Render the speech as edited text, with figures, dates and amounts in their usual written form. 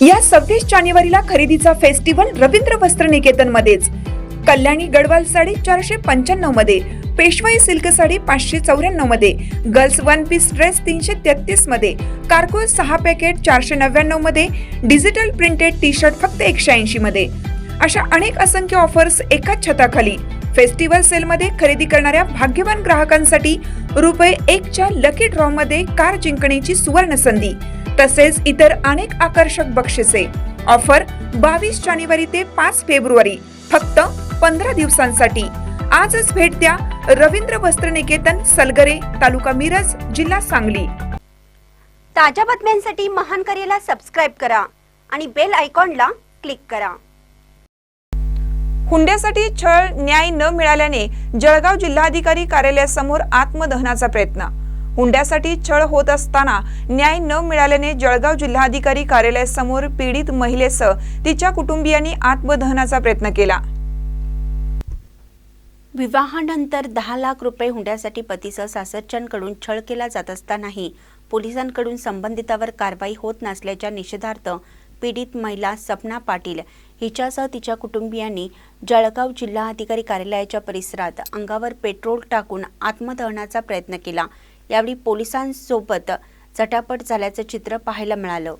या 26 जानेवारीला खरेदीचा फेस्टिवल रवींद्र वस्त्र निकेतन मध्येच। कल्याणी गडवाल साडी 495 मध्ये, पेशवाई सिल्क साडी 594 मध्ये, गर्ल्स वन पीस ड्रेस 333 मध्ये, कार्गो 6 पॅकेट 499 मध्ये, डिजिटल प्रिंटेड टी शर्ट फक्त 180 मध्ये। अशा अनेक असंख्य ऑफर्स एकाच छताखाली। फेस्टिवल सेल मध्ये खरेदी करणाऱ्या भाग्यवान ग्राहकांसाठी ₹1 च्या लकी ड्रॉ मध्ये कार जिंकण्याची सुवर्ण संधी, तसेच इतर अनेक आकर्षक बक्षिसे। ऑफर 22 जानेवारी ते 5 फेब्रुवारी, फक्त 15 दिवसांसाठी। आजच भेट द्या रवींद्र वस्त्र निकेतन, सलगरे, तालुका मिरज, जिल्हा सांगली। ताज्या बातम्यांसाठी महान करेला सबस्क्राइब करा आणि बेल आयकॉनला क्लिक करा। हुंड्यासाठी छळ न्याय न मिळाल्याने जळगाव जिल्हाधिकारी कार्यालयासमोर आत्मदहनाचा प्रयत्न। हुंड्यासाठी छळ होत असताना न्याय न मिळाल्याने जळगाव जिल्हाधिकारी कार्यालयासमोर पीडित महिलेसह तिच्या कुटुंबियांनी आत्मदहनाचा प्रयत्न केला। विवाहानंतर 10 लाख रुपये हुंड्यासाठी पतीसह सासरच्यांकडून छळ केला जात असतानाही पोलिसांकडून संबंधितावर कारवाई होत नसल्याच्या निषेधार्थ पीडित महिला सपना पाटील हिच्यासह तिच्या कुटुंबियांनी जळगाव जिल्हाधिकारी कार्यालयाच्या परिसरात अंगावर पेट्रोल टाकून आत्मदहनाचा प्रयत्न केला। यावेळी पोलिसांसोबत झटापट झाल्याचं चित्र पाहायला मिळालं।